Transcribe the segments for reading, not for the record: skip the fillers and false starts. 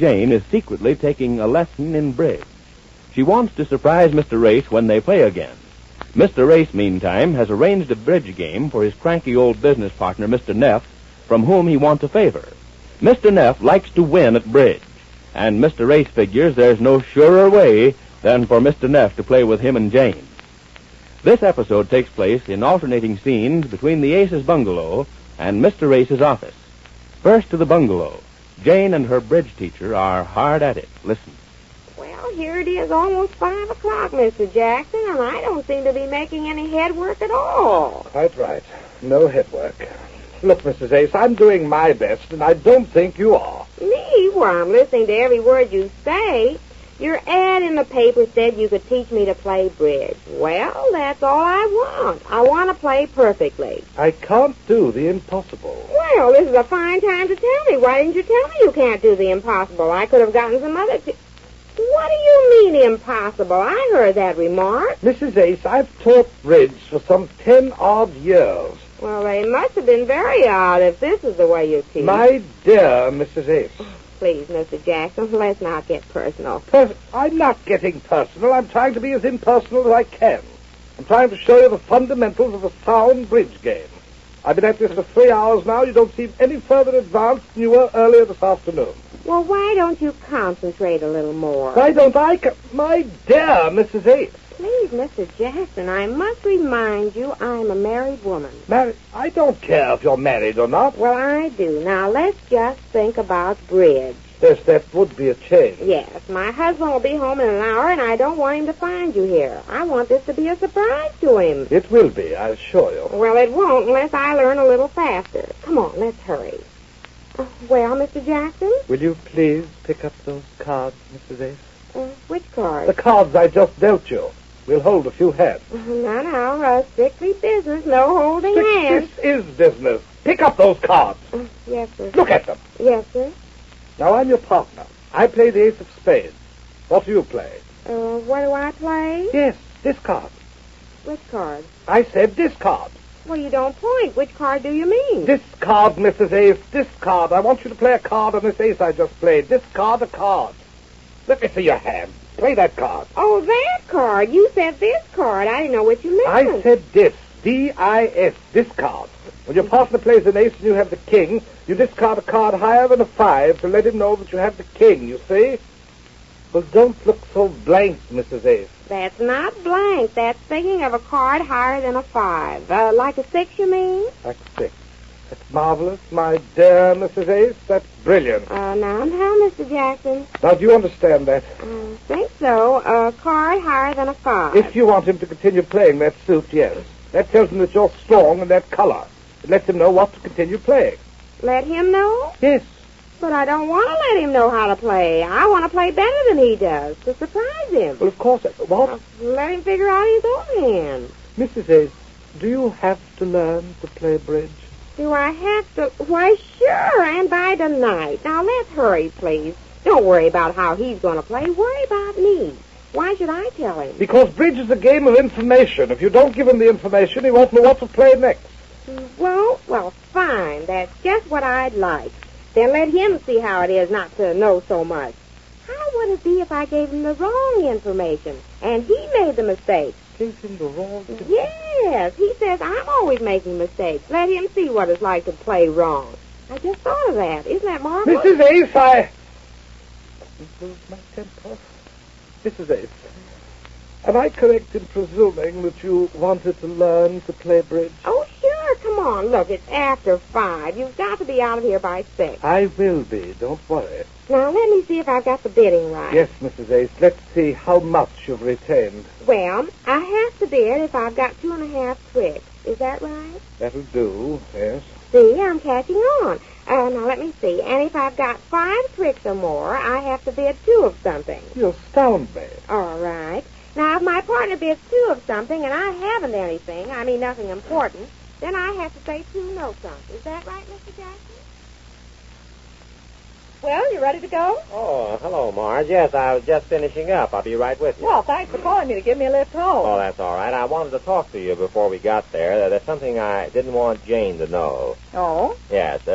Jane is secretly taking a lesson in bridge. She wants to surprise Mr. Race when they play again. Mr. Race, meantime, has arranged a bridge game for his cranky old business partner, Mr. Neff, from whom he wants a favor. Mr. Neff likes to win at bridge, and Mr. Race figures there's no surer way than for Mr. Neff to play with him and Jane. This episode takes place in alternating scenes between the Ace's bungalow and Mr. Race's office. First to the bungalow. Jane and her bridge teacher are hard at it. Listen. Well, here it is, almost 5 o'clock, Mr. Jackson, and I don't seem to be making any headwork at all. Quite right. No headwork. Look, Mrs. Ace, I'm doing my best, and I don't think you are. Me? Well, I'm listening to every word you say. Your ad in the paper said you could teach me to play bridge. Well, that's all I want. I want to play perfectly. I can't do the impossible. Well, this is a fine time to tell me. Why didn't you tell me you can't do the impossible? I could have gotten some other... What do you mean, impossible? I heard that remark. Mrs. Ace, I've taught bridge for some 10-odd years. Well, they must have been very odd if this is the way you teach. My dear Mrs. Ace. Please, Mr. Jackson, let's not get personal. I'm not getting personal. I'm trying to be as impersonal as I can. I'm trying to show you the fundamentals of a sound bridge game. I've been at this for 3 hours now. You don't seem any further advanced than you were earlier this afternoon. Well, why don't you concentrate a little more? Why don't I... My dear Mrs. Ace. Please, Mr. Jackson, I must remind you I'm a married woman. Married? I don't care if you're married or not. Well, I do. Now, let's just think about bridge. Yes, that would be a change. Yes, my husband will be home in an hour, and I don't want him to find you here. I want this to be a surprise to him. It will be, I assure you. Well, it won't unless I learn a little faster. Come on, let's hurry. Well, Mr. Jackson? Will you please pick up those cards, Mrs. Ace? Which cards? The cards I just dealt you. We'll hold a few hands. No, strictly business, no holding hands. This is business. Pick up those cards. Yes, sir. Look at them. Yes, sir. Now, I'm your partner. I play the ace of spades. What do you play? What do I play? Yes, this card. Which card? I said this card. Well, you don't point. Which card do you mean? This card, Mrs. Ace. This card. I want you to play a card on this ace I just played. This card, a card. Let me see your hand. Play that card. Oh, that card. You said this card. I didn't know what you meant. I said this. D-I-S. This card. When your partner plays an ace and you have the king, you discard a card higher than a 5 to let him know that you have the king, you see? Well, don't look so blank, Mrs. Ace. That's not blank. That's thinking of a card higher than a 5. Like a 6, you mean? Like a 6. That's marvelous, my dear Mrs. Ace. That's brilliant. Now, Mr. Jackson. Now, do you understand that? I think so. A card higher than a 5. If you want him to continue playing that suit, yes. That tells him that you're strong in that color. It lets him know what to continue playing. Let him know? Yes. But I don't want to let him know how to play. I want to play better than he does, to surprise him. Well, of course. What? Let him figure out his own hand. Mrs. Ace, do you have to learn to play bridge? Do I have to? Why, sure, and by tonight. Now, let's hurry, please. Don't worry about how he's going to play. Worry about me. Why should I tell him? Because bridge is a game of information. If you don't give him the information, he won't know what to play next. Well, fine. That's just what I'd like. Then let him see how it is not to know so much. How would it be if I gave him the wrong information and he made the mistake? Gave him the wrong information? Yes. He says I'm always making mistakes. Let him see what it's like to play wrong. I just thought of that. Isn't that marvelous? Mrs. Ace, I lose my temper. Mrs. Ace, am I correct in presuming that you wanted to learn to play bridge? Oh, sure. Come on. Look, it's after 5. You've got to be out of here by 6. I will be. Don't worry. Now, let me see if I've got the bidding right. Yes, Mrs. Ace. Let's see how much you've retained. Well, I have to bid if I've got 2.5 tricks. Is that right? That'll do, yes. See, I'm catching on. Now, let me see. And if I've got 5 tricks or more, I have to bid 2 of something. You astound me. All right. Now, if my partner bids 2 of something and I haven't anything, I mean nothing important, then I have to say 2 no trumps. Is that right, Mr. Jackson? Well, you ready to go? Oh, hello, Marge. Yes, I was just finishing up. I'll be right with you. Well, thanks for calling me to give me a lift home. Oh, that's all right. I wanted to talk to you before we got there. There's something I didn't want Jane to know. Oh? Yes,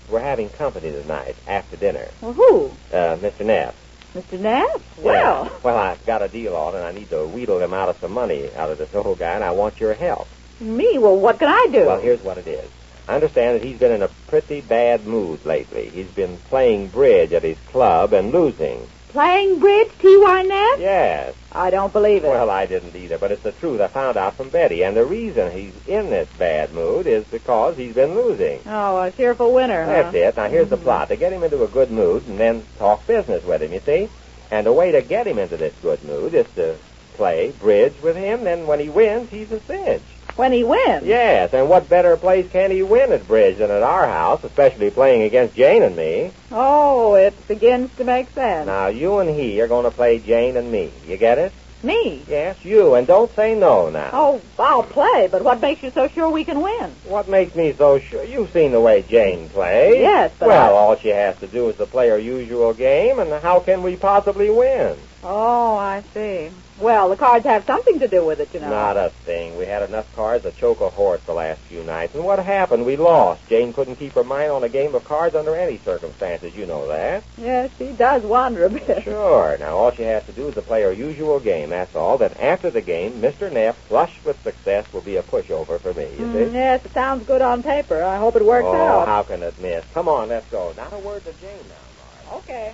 we're having company tonight after dinner. Well, who? Mr. Neff. Mr. Neff? Well. Yeah. Well, I've got a deal on, and I need to wheedle him out of some money out of this old guy, and I want your help. Me? Well, what can I do? Well, here's what it is. I understand that he's been in a pretty bad mood lately. He's been playing bridge at his club and losing. Playing bridge, T.Y. Neff? Yes. I don't believe it. Well, I didn't either, but it's the truth. I found out from Betty, and the reason he's in this bad mood is because he's been losing. Oh, a cheerful winner, huh? That's it. Now, here's the plot. To get him into a good mood and then talk business with him, you see? And the way to get him into this good mood is to play bridge with him. Then when he wins, he's a cinch. When he wins? Yes, and what better place can he win at bridge than at our house, especially playing against Jane and me? Oh, it begins to make sense. Now, you and he are going to play Jane and me. You get it? Me? Yes, you, and don't say no now. Oh, I'll play, but what makes you so sure we can win? What makes me so sure? You've seen the way Jane plays. Yes, but well, all she has to do is to play her usual game, and how can we possibly win? Oh, I see. Well, the cards have something to do with it, you know. Not a thing. We had enough cards to choke a horse the last few nights. And what happened? We lost. Jane couldn't keep her mind on a game of cards under any circumstances. You know that. Yes, she does wander a bit. Sure. Now, all she has to do is to play her usual game, that's all. Then after the game, Mr. Neff, flushed with success, will be a pushover for me, you see? Yes, it sounds good on paper. I hope it works out. Oh, how can it miss? Come on, let's go. Not a word to Jane now, Marge. Okay.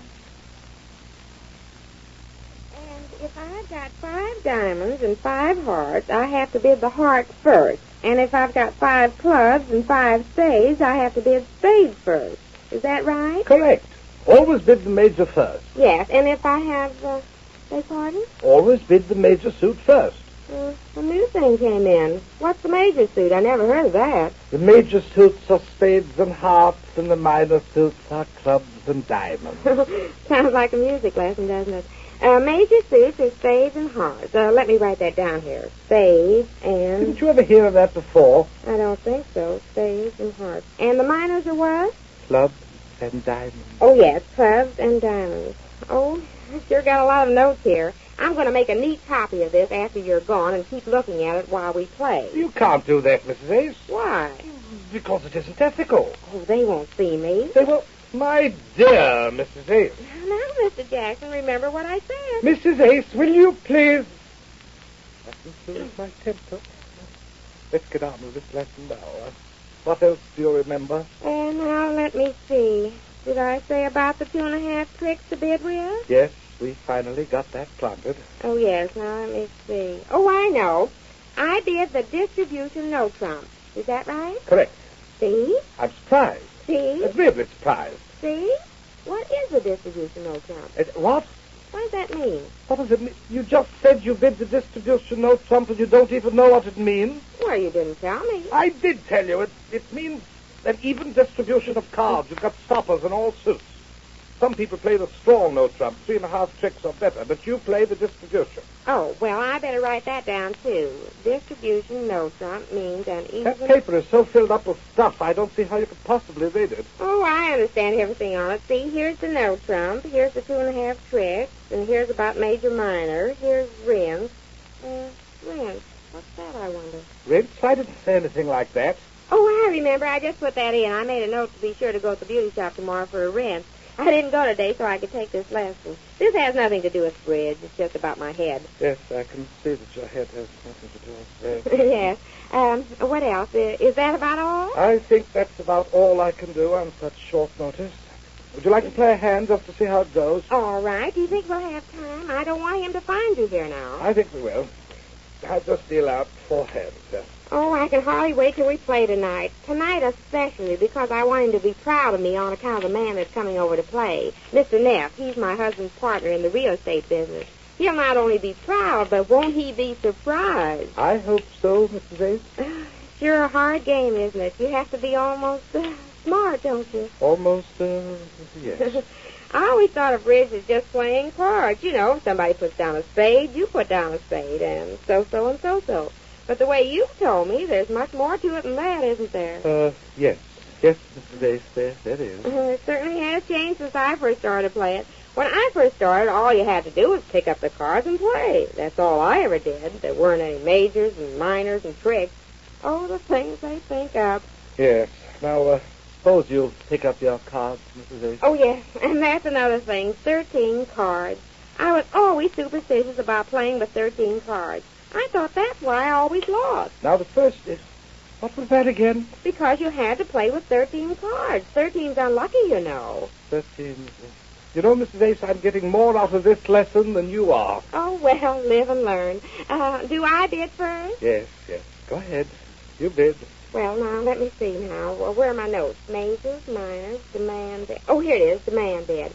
If I've got 5 diamonds and 5 hearts, I have to bid the hearts first. And if I've got 5 clubs and 5 spades, I have to bid spades first. Is that right? Correct. Always bid the major first. Yes, and if I have, beg pardon? Always bid the major suit first. A new thing came in. What's the major suit? I never heard of that. The major suits are spades and hearts, and the minor suits are clubs and diamonds. Sounds like a music lesson, doesn't it? Major suits are spades and hearts. Let me write that down here. Spades and... Didn't you ever hear of that before? I don't think so. Spades and hearts. And the minors are what? Clubs and diamonds. Oh, yes, clubs and diamonds. Oh, I sure got a lot of notes here. I'm going to make a neat copy of this after you're gone and keep looking at it while we play. You can't do that, Mrs. Ace. Why? Because it isn't ethical. Oh, they won't see me. They will... My dear Mrs. Ace. Now, Mr. Jackson, remember what I said. Mrs. Ace, will you please... That will soothe my temper. Let's get on with this lesson now. What else do you remember? Now, let me see. Did I say about the 2.5 tricks to bid with? Yes, we finally got that planted. Oh, yes. Now, let me see. Oh, I know. I bid the distribution no trump. Is that right? Correct. See? I'm surprised. See? Agreeably surprised. See? What is the distribution no trump? What? What does that mean? What does it mean? You just said you bid the distribution no trump and you don't even know what it means. Well, you didn't tell me. I did tell you. It means an even distribution of cards. You've got stoppers in all suits. Some people play the strong no trump, 3.5 tricks or better, but you play the distribution. Oh, well, I better write that down, too. Distribution no trump means an even... That paper is so filled up with stuff, I don't see how you could possibly read it. Oh, I understand everything on it. See, here's the no trump, here's the 2.5 tricks, and here's about major minor, here's rinse. Rinse. What's that, I wonder? Rinse? I didn't say anything like that. Oh, I remember. I just put that in. I made a note to be sure to go to the beauty shop tomorrow for a rinse. I didn't go today so I could take this lesson. This has nothing to do with bridge. It's just about my head. Yes, I can see that your head has nothing to do with it. Yes. What else? Is that about all? I think that's about all I can do on such short notice. Would you like to play a hand just to see how it goes? All right. Do you think we'll have time? I don't want him to find you here now. I think we will. I'll just deal out 4 hands, sir. Oh, I can hardly wait till we play tonight. Tonight especially, because I want him to be proud of me on account of the man that's coming over to play. Mr. Neff, he's my husband's partner in the real estate business. He'll not only be proud, but won't he be surprised? I hope so, Mrs. Ace. Sure a hard game, isn't it? You have to be almost smart, don't you? Almost, yes. I always thought of bridge as just playing cards. You know, somebody puts down a spade, you put down a spade, and so-so and so-so. But the way you've told me, there's much more to it than that, isn't there? Yes. Yes, Mrs. Ace, there it is. It certainly has changed since I first started to play it. When I first started, all you had to do was pick up the cards and play. That's all I ever did. There weren't any majors and minors and tricks. Oh, the things they think of. Yes. Now, suppose you pick up your cards, Mrs. Ace. Oh, yes, and that's another thing, 13 cards. I was always superstitious about playing with 13 cards. I thought that's why I always lost. Now, the first is... What was that again? Because you had to play with 13 cards. 13's unlucky, you know. 13... You know, Mrs. Ace, I'm getting more out of this lesson than you are. Oh, well, live and learn. Do I bid first? Yes. Go ahead. You bid. Well, now, let me see now. Well, where are my notes? Majors, minors, demand bid. Oh, here it is, demand bid.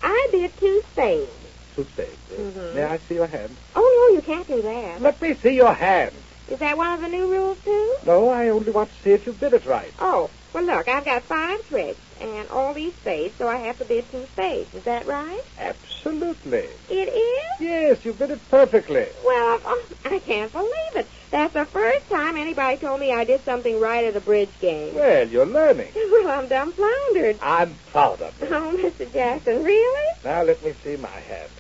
I bid 2 spades. 2 spades. Mm-hmm. May I see your hand? Oh, no, you can't do that. Let me see your hand. Is that one of the new rules, too? No, I only want to see if you bid it right. Oh, well, look, I've got 5 tricks and all these spades, so I have to bid 2 spades. Is that right? Absolutely. It is? Yes, you bid it perfectly. Well, I can't believe it. That's the first time anybody told me I did something right at a bridge game. Well, you're learning. Well, I'm dumbfoundered. I'm proud of you. Oh, Mr. Jackson, really? Now, let me see my hand.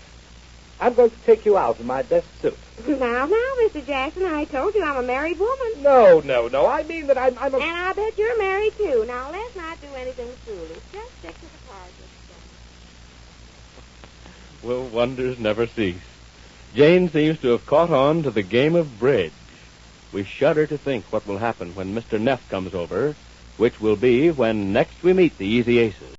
I'm going to take you out in my best suit. Now, Mr. Jackson, I told you I'm a married woman. No. I mean that I'm a... And I bet you're married, too. Now, let's not do anything foolish. Just stick to the cards, Mr. Jackson. Will wonders never cease? Jane seems to have caught on to the game of bridge. We shudder to think what will happen when Mr. Neff comes over, which will be when next we meet the Easy Aces.